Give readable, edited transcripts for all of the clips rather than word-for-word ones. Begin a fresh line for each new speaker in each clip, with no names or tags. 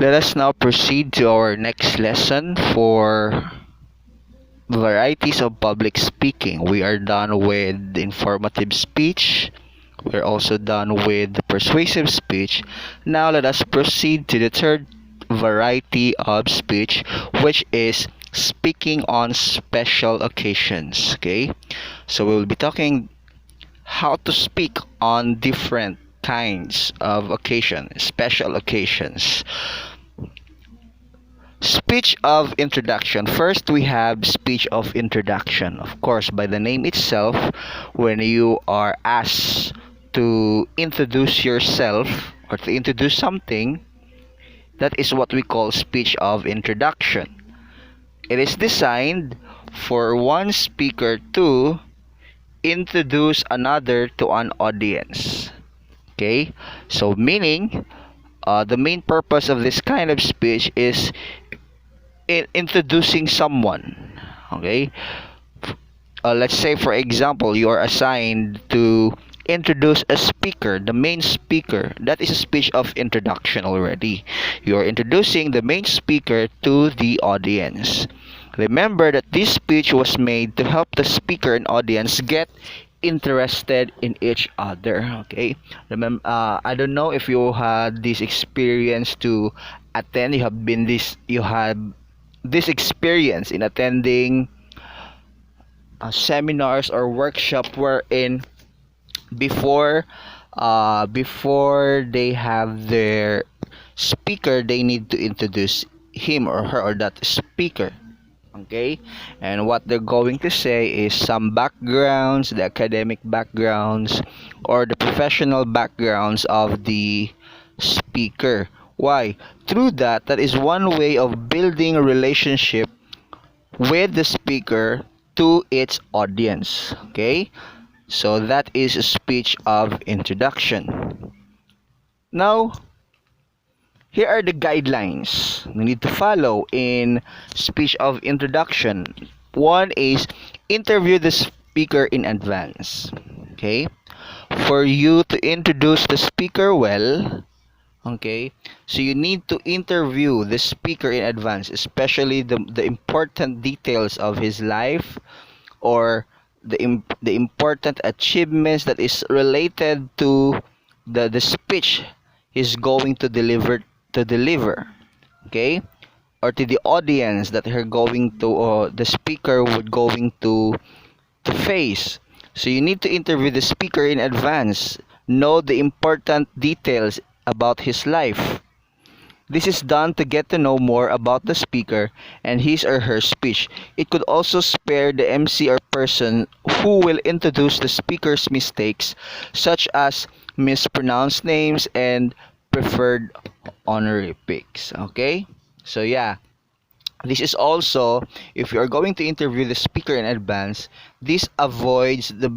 Let us now proceed to our next lesson for varieties of public speaking. We are done with the informative speech. We're also done with the persuasive speech. Now let us proceed to the third variety of speech, which is speaking on special occasions. Okay, so we will be talking how to speak on different kinds of occasions, special occasions. Speech of introduction. First, we have speech of introduction. Of course, by the name itself, when you are asked to introduce yourself or to introduce something, that is what we call speech of introduction. It is designed for one speaker to introduce another to an audience. Okay, so meaning the main purpose of this kind of speech is introducing someone. Okay, let's say for example you are assigned to introduce a speaker, the main speaker. That is a speech of introduction already. You are introducing the main speaker to the audience. Remember that this speech was made to help the speaker and audience get interested in each other. Okay, remember, I don't know if you had this experience to attend. You have this experience in attending seminars or workshop wherein before before they have their speaker, they need to introduce him or her or that speaker. Okay, and what they're going to say is some backgrounds, the academic backgrounds or the professional backgrounds of the speaker. Why? Through that is one way of building a relationship with the speaker to its audience. Okay, so that is a speech of introduction. Now, here are the guidelines we need to follow in speech of introduction. One is interview the speaker in advance. Okay, for you to introduce the speaker well, okay, so you need to interview the speaker in advance, especially the important details of his life or the important achievements that is related to the speech he's going to deliver, okay, or to the audience that her going to or the speaker would going to face. So you need to interview the speaker in advance, know the important details about his life. This is done to get to know more about the speaker and his or her speech. It could also spare the MC or person who will introduce the speaker's mistakes, such as mispronounced names and preferred honorifics. Okay? So yeah, this is also, if you are going to interview the speaker in advance, this avoids the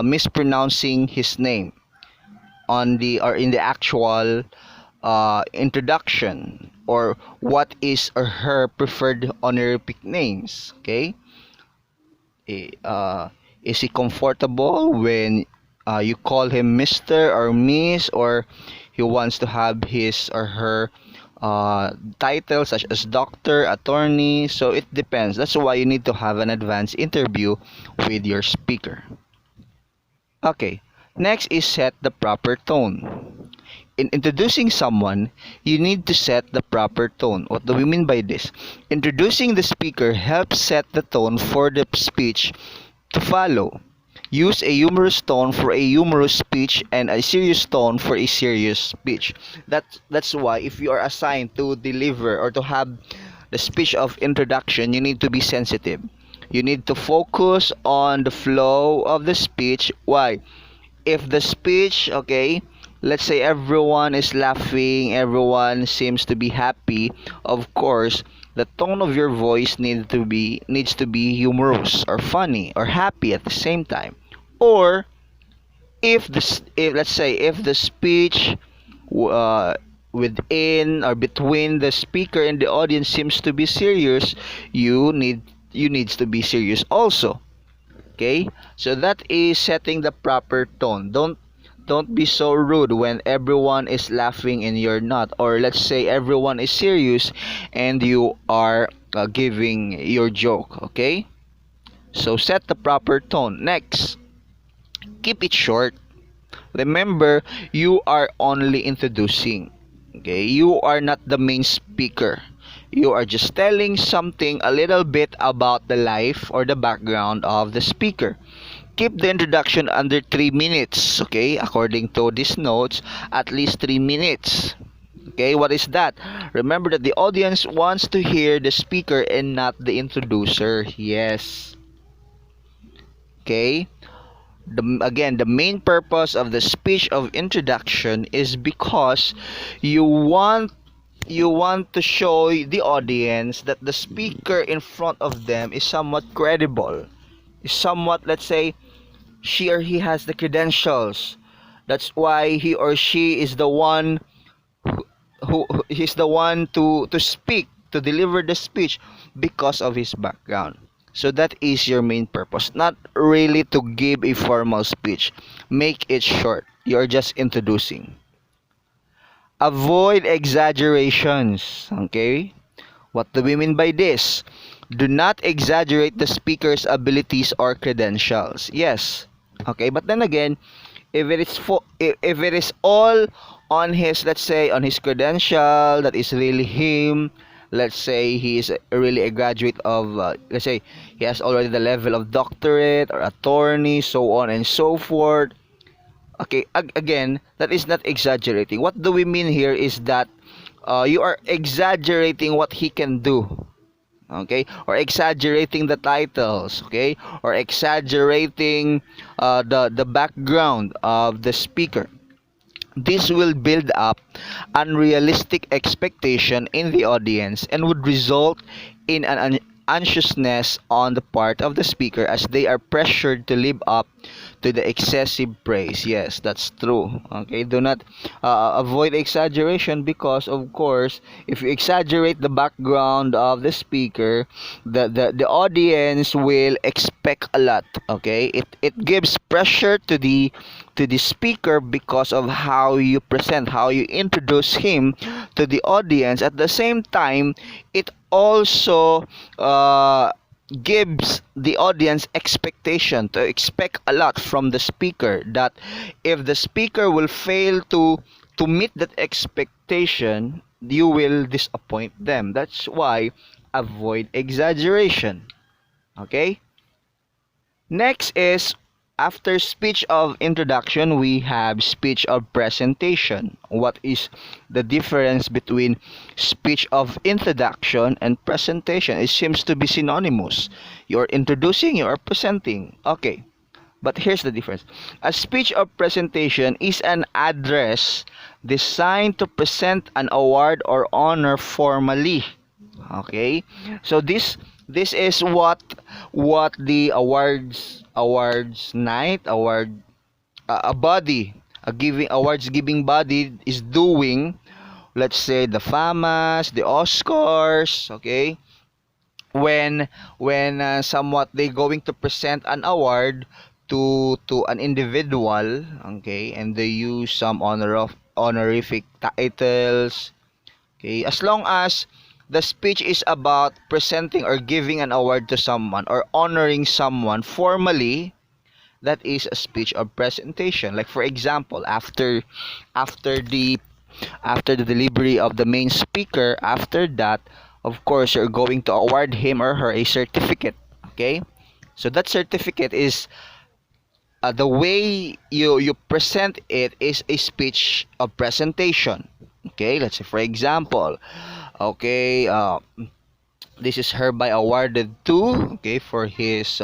mispronouncing his name on the or in the actual introduction, or what is or her preferred honorific names. Okay, is he comfortable when you call him Mr. or Miss, or he wants to have his or her titles such as doctor, attorney? So it depends. That's why you need to have an advanced interview with your speaker. Okay, next is set the proper tone. In introducing someone, you need to set the proper tone. What do we mean by this? Introducing the speaker helps set the tone for the speech to follow. Use a humorous tone for a humorous speech and a serious tone for a serious speech. That's why if you are assigned to deliver or to have the speech of introduction, you need to be sensitive. You need to focus on the flow of the speech. Why? If the speech, okay, let's say everyone is laughing, everyone seems to be happy, of course, the tone of your voice needs to be humorous or funny or happy at the same time. Or if let's say if the speech within or between the speaker and the audience seems to be serious, you needs to be serious also. Okay, so that is setting the proper tone. Don't be so rude when everyone is laughing and you're not. Or let's say everyone is serious and you are giving your joke, okay? So set the proper tone. Next, keep it short. Remember, you are only introducing. Okay, you are not the main speaker. You are just telling something a little bit about the life or the background of the speaker. Keep the introduction under 3 minutes. Okay, according to these notes, at least 3 minutes. Okay, what is that? Remember that the audience wants to hear the speaker and not the introducer. Yes. Okay. Again, the main purpose of the speech of introduction is because you want to show the audience that the speaker in front of them is somewhat credible, is somewhat, let's say, she or he has the credentials. That's why he or she is the one who he's the one to speak, to deliver the speech, because of his background. So that is your main purpose, not really to give a formal speech. Make it short. You're just introducing. Avoid exaggerations. Okay, what do we mean by this? Do not exaggerate the speaker's abilities or credentials. Yes. Okay, but then again, if it is all on his, let's say, on his credential, that is really him. Let's say he is really a graduate of, let's say he has already the level of doctorate or attorney, so on and so forth. Okay, again, that is not exaggerating. What do we mean here is that you are exaggerating what he can do, okay, or exaggerating the titles, okay, or exaggerating the background of the speaker. This will build up unrealistic expectation in the audience and would result in an anxiousness on the part of the speaker as they are pressured to live up to the excessive praise. Yes, that's true. Okay, do not avoid exaggeration, because of course, if you exaggerate the background of the speaker, the audience will expect a lot. Okay, it gives pressure to the speaker because of how you present, how you introduce him to the audience. At the same time, it also gives the audience expectation to expect a lot from the speaker, that if the speaker will fail to meet that expectation, you will disappoint them. That's why avoid exaggeration. Okay, next is, after speech of introduction, we have speech of presentation. What is the difference between speech of introduction and presentation? It seems to be synonymous. You're introducing, you are presenting. Okay, but here's the difference. A speech of presentation is an address designed to present an award or honor formally. Okay, so this is what the awards night, a body, a giving awards giving body is doing. Let's say the FAMAS, the Oscars. Okay, when somewhat they going to present an award to an individual. Okay, and they use some honorific titles. Okay, as long as the speech is about presenting or giving an award to someone or honoring someone formally, that is a speech of presentation. Like for example, after the after the delivery of the main speaker, after that, of course, you're going to award him or her a certificate. Okay, so that certificate is the way you present it is a speech of presentation. Okay, let's say for example, okay, this is hereby awarded to, okay, for his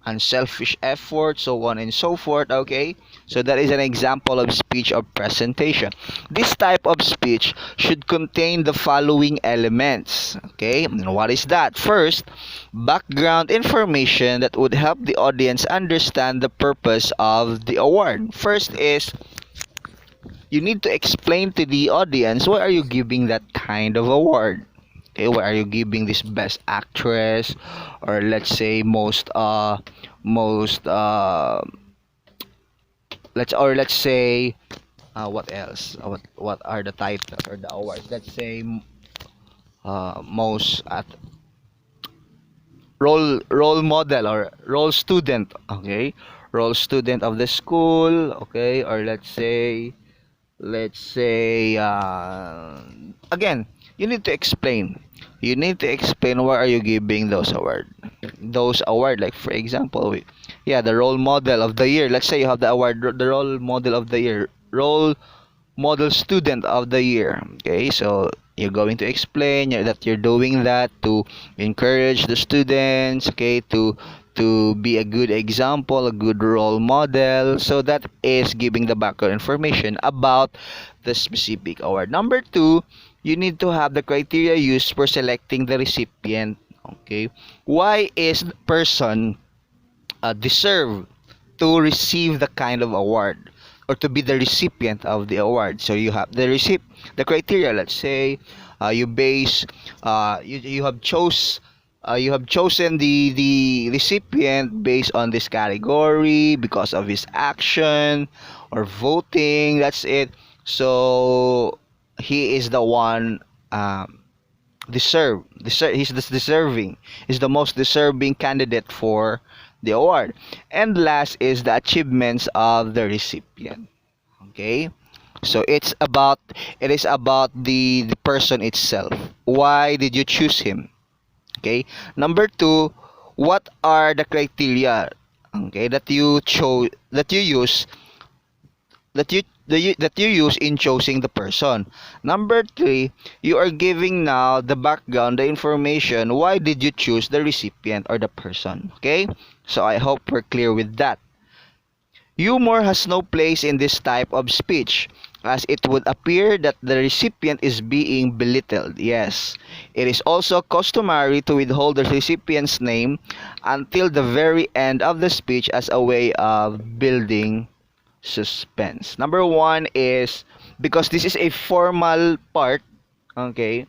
unselfish effort, so on and so forth. Okay, so that is an example of speech of presentation. This type of speech should contain the following elements. Okay, and what is that? First, background information that would help the audience understand the purpose of the award. First is, you need to explain to the audience why are you giving that kind of award. Okay, why are you giving this best actress, or let's say most let's say, what else? What are the titles or the awards? Let's say most at role model or role student, okay? Role student of the school, okay? Or let's say again, you need to explain. You need to explain why are you giving those award, like for example, yeah, the role model of the year. Let's say you have the award, the role model of the year, role model student of the year. Okay, so you're going to explain that you're doing that to encourage the students, okay, to be a good example, a good role model. So that is giving the background information about the specific award. Number two, you need to have the criteria used for selecting the recipient. Okay, why is the person deserve to receive the kind of award or to be the recipient of the award? So you have the criteria. Let's say you base you have you have chosen the recipient based on this category because of his action or voting. That's it. So he is the one, he's the deserving, he's the most deserving candidate for the award. And last is the achievements of the recipient. Okay, so it is about the person itself. Why did you choose him? Okay, number two, what are the criteria, okay, that you chose, that you use in choosing the person. Number three, you are giving now the background, the information. Why did you choose the recipient or the person? Okay, so I hope we're clear with that. Humor has no place in this type of speech, as it would appear that the recipient is being belittled. Yes, it is also customary to withhold the recipient's name until the very end of the speech as a way of building suspense. Number one is because this is a formal part, okay?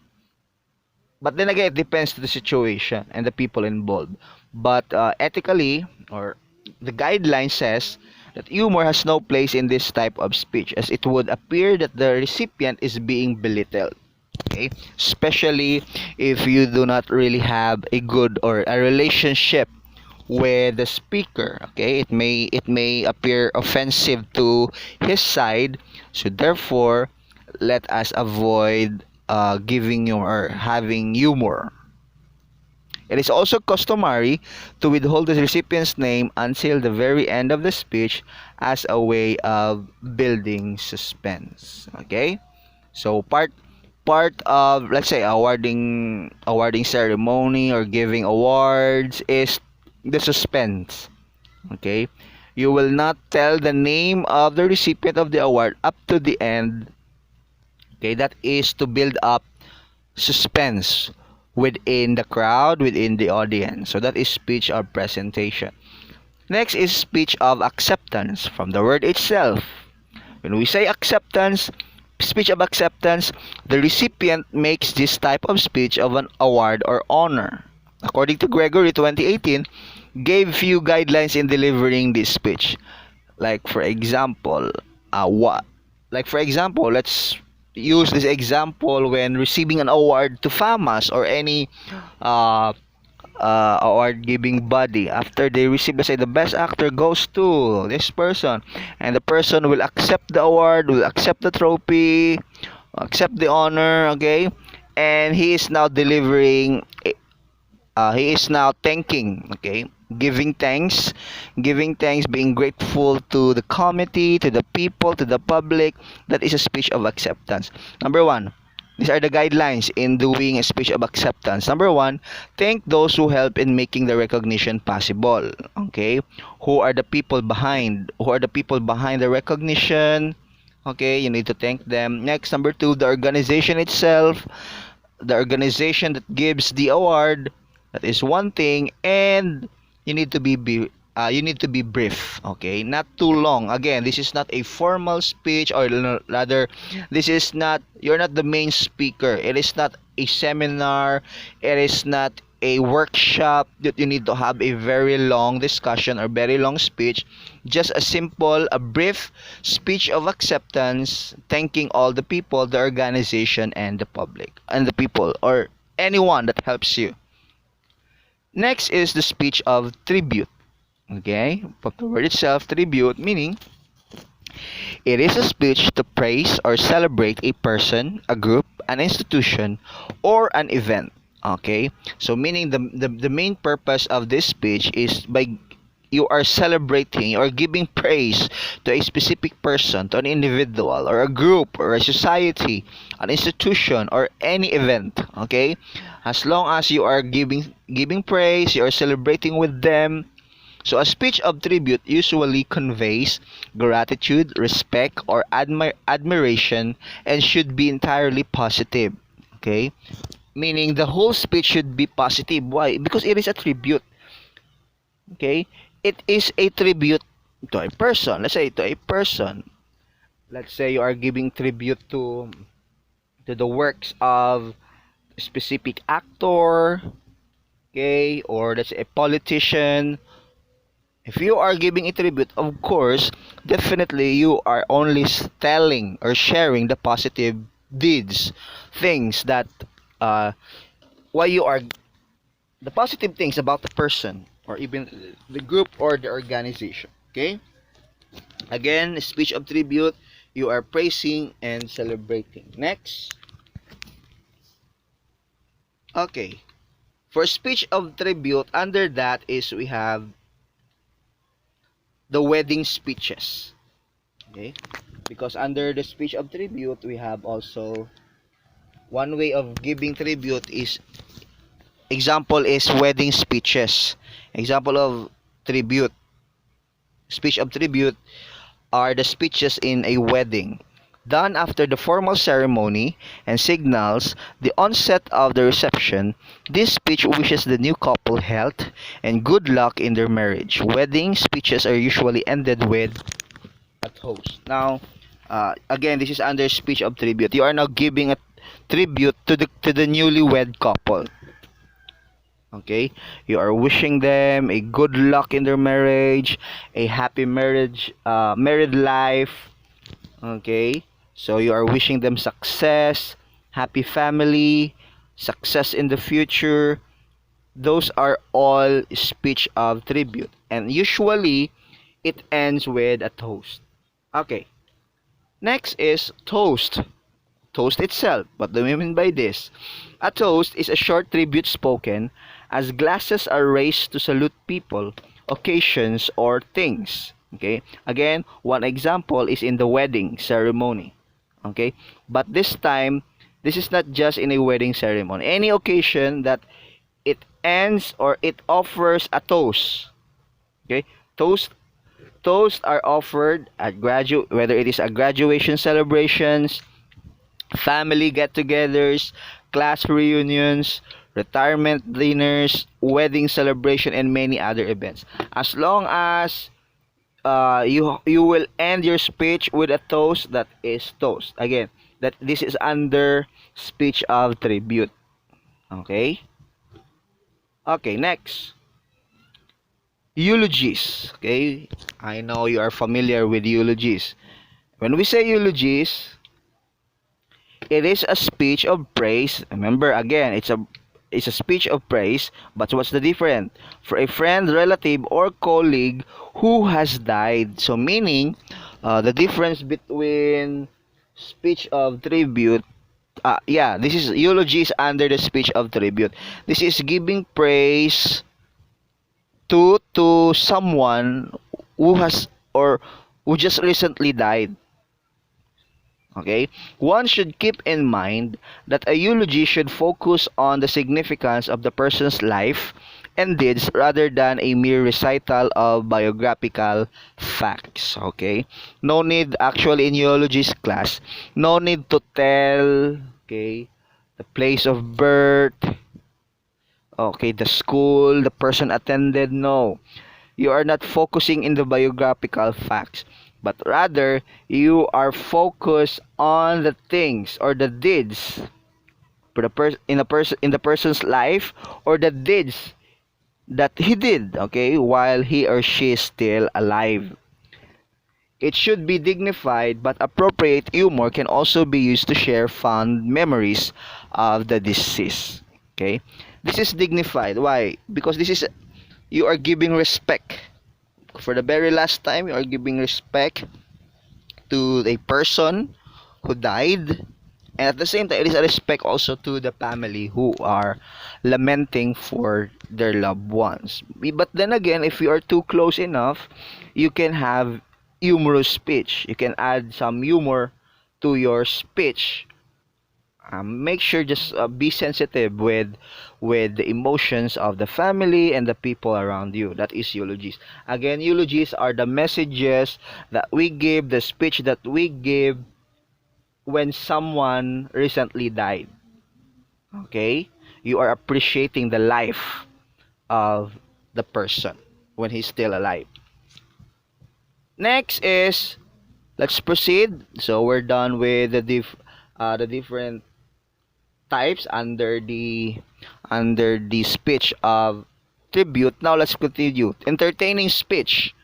But then again, it depends to the situation and the people involved. But ethically, or the guideline says that humor has no place in this type of speech, as it would appear that the recipient is being belittled. Okay, especially if you do not really have a good or a relationship with the speaker. Okay, it may appear offensive to his side, so therefore let us avoid giving you or having humor. It is also customary to withhold the recipient's name until the very end of the speech as a way of building suspense. Okay, so part of, let's say, awarding ceremony or giving awards is the suspense. Okay, you will not tell the name of the recipient of the award up to the end. Okay, that is to build up suspense within the crowd, within the audience. So that is speech or presentation. Next is speech of acceptance, from the word itself. When we say acceptance, speech of acceptance, the recipient makes this type of speech of an award or honor. According to Gregory 2018, gave few guidelines in delivering this speech. Like for example, let's use this example when receiving an award to FAMAS or any uh, award giving body. After they receive, let's say, the best actor goes to this person, and the person will accept the award, will accept the trophy, accept the honor, okay, and he is now he is now thanking, okay, giving thanks, being grateful to the committee, to the people, to the public. That is a speech of acceptance. Number one, these are the guidelines in doing a speech of acceptance. Number one, thank those who help in making the recognition possible. Okay, who are the people behind the recognition? Okay, you need to thank them. Next, number two, the organization itself, the organization that gives the award. That is one thing. And you need to be brief, okay, not too long. Again, this is not a formal speech, or rather, this is not, you're not the main speaker. It is not a seminar, it is not a workshop that you need to have a very long discussion or very long speech. Just a brief speech of acceptance, thanking all the people, the organization, and the public, and the people, or anyone that helps you. Next is the speech of tribute. Okay, from the word itself, tribute, meaning it is a speech to praise or celebrate a person, a group, an institution, or an event. Okay, so meaning the main purpose of this speech is by you are celebrating or giving praise to a specific person, to an individual, or a group, or a society, an institution, or any event. Okay, as long as you are giving praise, you are celebrating with them. So a speech of tribute usually conveys gratitude, respect, or admiration, and should be entirely positive. Okay? Meaning the whole speech should be positive. Why? Because it is a tribute. Okay? It is a tribute to a person. Let's say to a person. Let's say you are giving tribute to the works of a specific actor, okay, or let's say a politician. If you are giving a tribute, of course, definitely you are only telling or sharing the positive deeds, things that why you are the positive things about the person or even the group or the organization. Okay? Again, speech of tribute, you are praising and celebrating. Next. Okay. For speech of tribute, under that is we have the wedding speeches. Okay, because under the speech of tribute we have also one way of giving tribute is example is wedding speeches. Example of tribute, speech of tribute are the speeches in a wedding done after the formal ceremony and signals the onset of the reception. This speech wishes the new couple health and good luck in their marriage. Wedding speeches are usually ended with a toast. Now, again, this is under speech of tribute. You are now giving a tribute to the newlywed couple. Okay, you are wishing them a good luck in their marriage, a happy married life. Okay, so you are wishing them success, happy family, success in the future. Those are all speech of tribute, and usually it ends with a toast. Okay, next is toast. Toast itself. What do we mean by this? A toast is a short tribute spoken as glasses are raised to salute people, occasions, or things. Okay, again, one example is in the wedding ceremony. Okay, but this time, this is not just in a wedding ceremony. Any occasion that it ends or it offers a toast. Okay, toasts are offered at whether it is a graduation celebrations, family get-togethers, class reunions, retirement dinners, wedding celebration, and many other events. As long as you will end your speech with a toast, that is toast. Again, that this is under speech of tribute. Okay. Okay. Next, eulogies. Okay, I know you are familiar with eulogies. When we say eulogies, it is a speech of praise. Remember, again, it's a speech of praise, but what's the difference? For a friend, relative, or colleague who has died. So meaning, the difference between speech of tribute, this is eulogies under the speech of tribute. This is giving praise to someone who has or who just recently died. Okay, one should keep in mind that a eulogy should focus on the significance of the person's life and deeds rather than a mere recital of biographical facts. Okay, no need actually in eulogies class, no need to tell, okay, the place of birth, okay, the school the person attended. No, you are not focusing in the biographical facts, but rather you are focused on the things or the deeds for in the person's life, or the deeds that he did, okay, while he or she is still alive. It should be dignified, but appropriate humor can also be used to share fond memories of the deceased. Okay? This is dignified. Why? Because this is, you are giving respect. For the very last time, you are giving respect to a person who died, and at the same time, it is a respect also to the family who are lamenting for their loved ones. But then again, if you are too close enough, you can have humorous speech. You can add some humor to your speech. Make sure just be sensitive with the emotions of the family and the people around you. That is eulogies. Again, eulogies are the messages that we give, the speech that we give when someone recently died. Okay? You are appreciating the life of the person when he's still alive. Next is, let's proceed. So we're done with the different types under the speech of tribute. Now let's continue. Entertaining speech.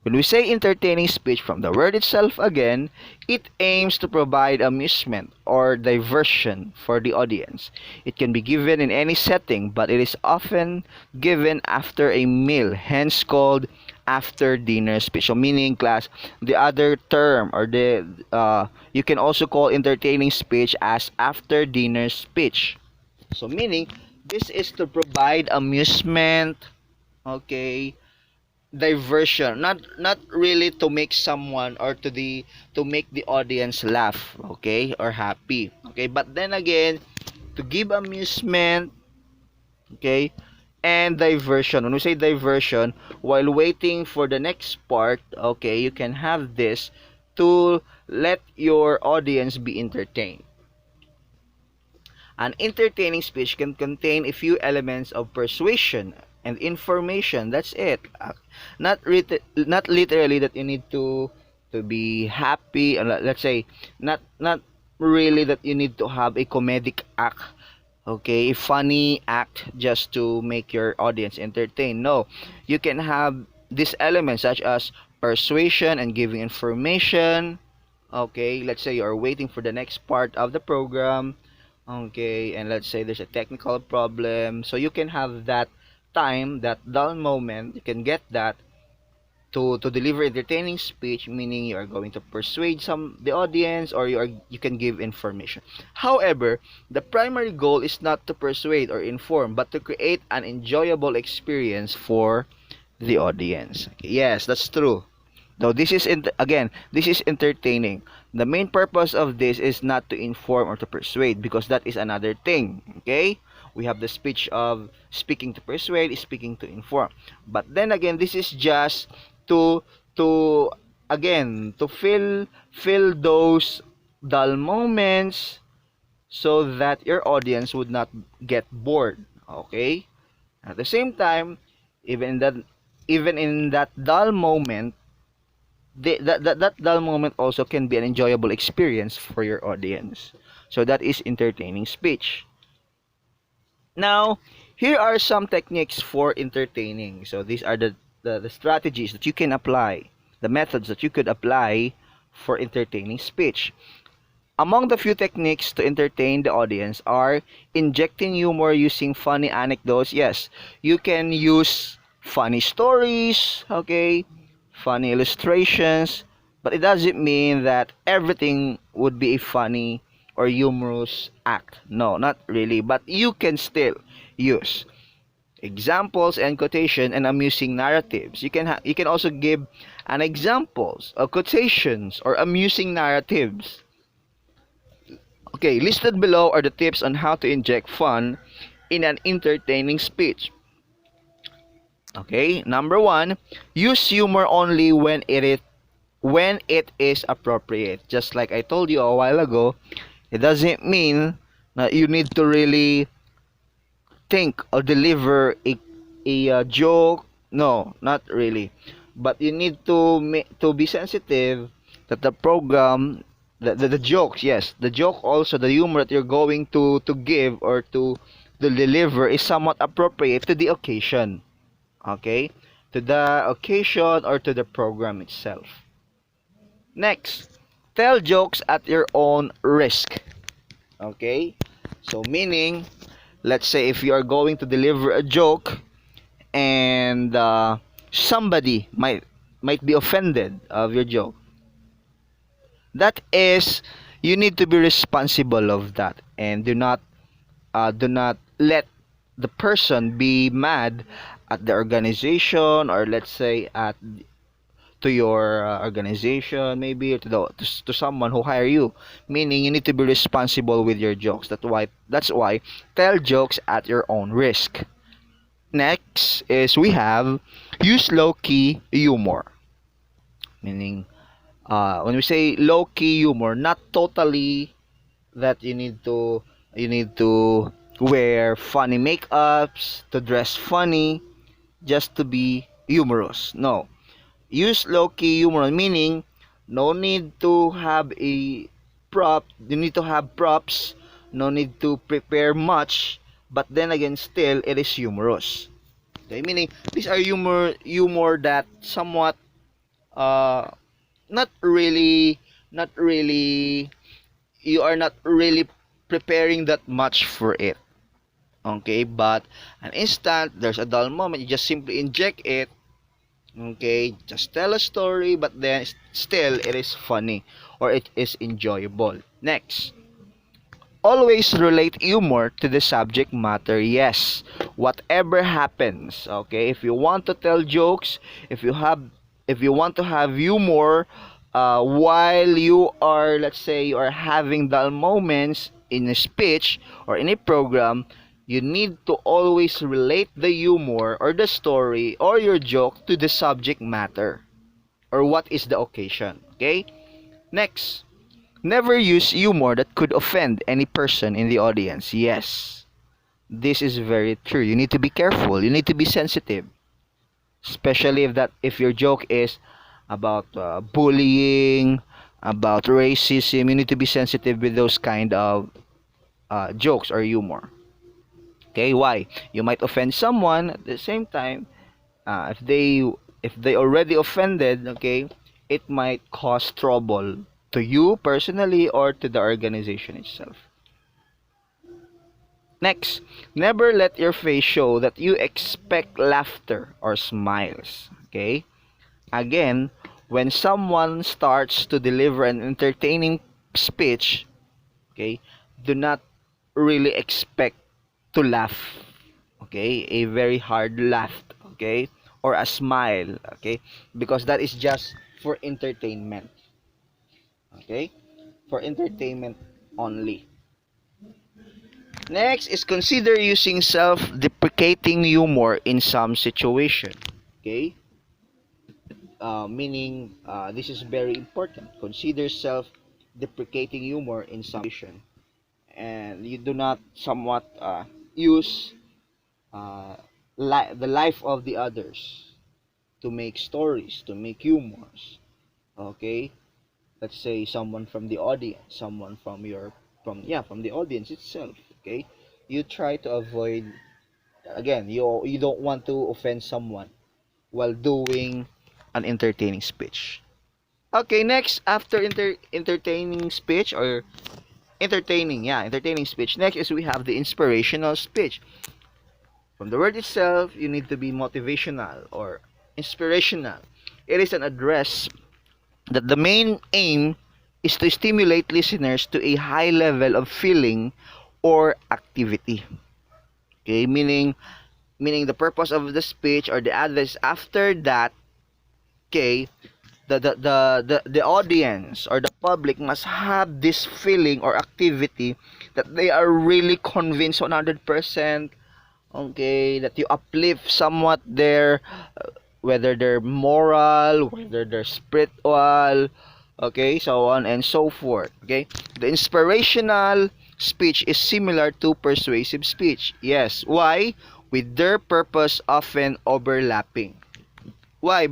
When we say entertaining speech, from the word itself again, it aims to provide amusement or diversion for the audience. It can be given in any setting, but it is often given after a meal, hence called after dinner speech. So meaning, class, the other term, or the you can also call entertaining speech as after dinner speech. So meaning, this is to provide amusement, okay, diversion, not really to make someone, or to make the audience laugh, okay, or happy, okay, but then again, to give amusement, okay, and diversion. When we say diversion, while waiting for the next part, okay, you can have this to let your audience be entertained. An entertaining speech can contain a few elements of persuasion and information. That's it. Not literally that you need to be happy. Let's say, not really that you need to have a comedic act. Okay, a funny act just to make your audience entertained. No, you can have these elements such as persuasion and giving information. Okay, let's say you're waiting for the next part of the program. Okay, and let's say there's a technical problem, so you can have that time, that dull moment, you can get that to deliver entertaining speech, meaning you are going to persuade the audience, or you can give information. However, the primary goal is not to persuade or inform, but to create an enjoyable experience for the audience. Okay, yes, that's true. Though this is again, this is entertaining. The main purpose of this is not to inform or to persuade, because that is another thing. Okay? We have the speech of speaking to persuade, speaking to inform. But then again, this is just to again, to fill those dull moments, so that your audience would not get bored. Okay? At the same time, even in that dull moment, that dull moment also can be an enjoyable experience for your audience. So that is entertaining speech. Now, here are some techniques for entertaining. So these are the strategies that you can apply, the methods that you could apply for entertaining speech. Among the few techniques to entertain the audience are injecting humor using funny anecdotes. Yes, you can use funny stories, okay, funny illustrations, but it doesn't mean that everything would be a funny or humorous act. No, not really, but you can still use examples and quotation and amusing narratives. You can also give an examples of quotations or amusing narratives. Okay, listed below are the tips on how to inject fun in an entertaining speech. Okay, number 1, use humor only when it is appropriate. Just like I told you a while ago, it doesn't mean that you need to really think or deliver a joke. No, not really. But you need to be sensitive that the program the jokes, yes, the joke, also the humor that you're going to give or to deliver is somewhat appropriate to the occasion. Okay, to the occasion or to the program itself. Next, tell jokes at your own risk. Okay, so meaning, let's say if you are going to deliver a joke and somebody might be offended of your joke, that is, you need to be responsible of that, and do not let the person be mad at the organization, or let's say at to your organization, maybe to someone who hire you. Meaning, you need to be responsible with your jokes. That's why tell jokes at your own risk. Next is we have use low key humor. Meaning, when we say low key humor, not totally that you need to wear funny makeups, to dress funny just to be humorous. No, use low key humor, meaning no need to have a prop. You need to have props. No need to prepare much, but then again, still it is humorous. Okay, meaning these are humor that somewhat uh not really not really you are not really preparing that much for it. Okay, but an instant there's a dull moment, you just simply inject it. Okay, just tell a story, but then still it is funny or it is enjoyable. Next, always relate humor to the subject matter. Yes, whatever happens. Okay, if you want to tell jokes, if you want to have humor while you are, let's say, you are having dull moments in a speech or in a program, you need to always relate the humor or the story or your joke to the subject matter or what is the occasion. Okay, next, never use humor that could offend any person in the audience. Yes, this is very true. You need to be careful. You need to be sensitive, especially if your joke is about bullying, about racism. You need to be sensitive with those kind of jokes or humor. Okay, why? You might offend someone at the same time. If they already offended, okay, it might cause trouble to you personally or to the organization itself. Next, never let your face show that you expect laughter or smiles. Okay, again, when someone starts to deliver an entertaining speech, okay, do not really expect to laugh. Okay, a very hard laugh, okay, or a smile, okay, because that is just for entertainment. Okay, for entertainment only. Next is consider using self-deprecating humor in some situation. Okay, meaning this is very important. Consider self-deprecating humor in some situation, and you do not somewhat use the life of the others to make stories, to make humors. Okay, let's say someone from the audience, someone from the audience itself. Okay, you try to avoid, again, you don't want to offend someone while doing an entertaining speech. Okay, next, after entertaining speech or entertaining speech, next is we have the inspirational speech. From the word itself, you need to be motivational or inspirational. It is an address that the main aim is to stimulate listeners to a high level of feeling or activity. Okay, meaning the purpose of the speech or the address after that, okay, the audience or the public must have this feeling or activity that they are really convinced 100%. Okay, that you uplift somewhat their whether they're moral, whether they're spiritual, okay, so on and so forth. Okay, the inspirational speech is similar to persuasive speech. Yes, why? With their purpose often overlapping. Why?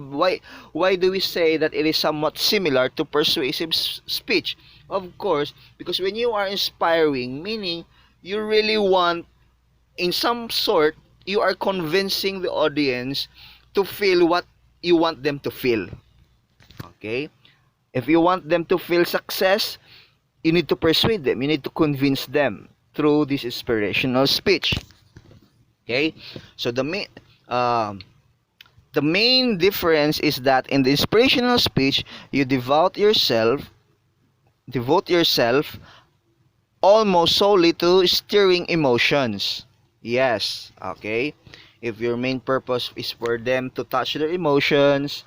Why do we say that it is somewhat similar to persuasive speech? Of course, because when you are inspiring, meaning you really want, in some sort, you are convincing the audience to feel what you want them to feel. Okay? If you want them to feel success, you need to persuade them. You need to convince them through this inspirational speech. Okay? So um, the main difference is that in the inspirational speech, you devote yourself almost solely to steering emotions. Yes, okay. If your main purpose is for them to touch their emotions,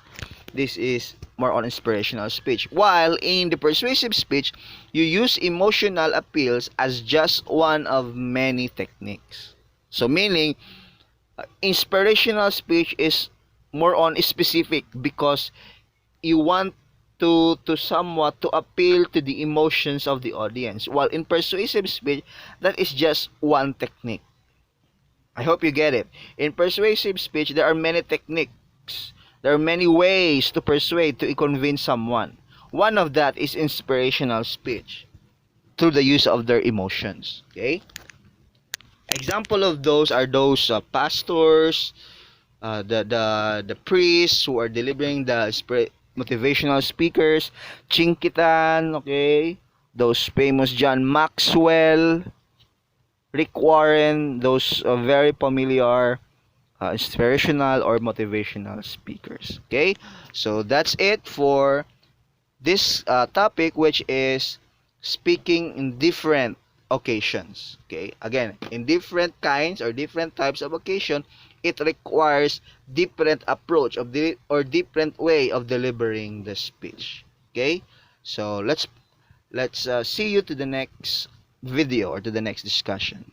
this is more on inspirational speech. While in the persuasive speech, you use emotional appeals as just one of many techniques. So meaning, inspirational speech is more on specific because you want to somewhat to appeal to the emotions of the audience, while in persuasive speech, that is just one technique. I hope you get it. In persuasive speech, there are many techniques, there are many ways to persuade, to convince someone. One of that is inspirational speech through the use of their emotions. Okay, example of those are those pastors, the priests who are delivering the motivational speakers, Chinkitan, okay, those famous John Maxwell, Rick Warren, those very familiar inspirational or motivational speakers. Okay, so that's it for this topic, which is speaking in different occasions. Okay, again, in different kinds or different types of occasion, it requires different approach of the or different way of delivering the speech. Okay, so let's see you to the next video or to the next discussion.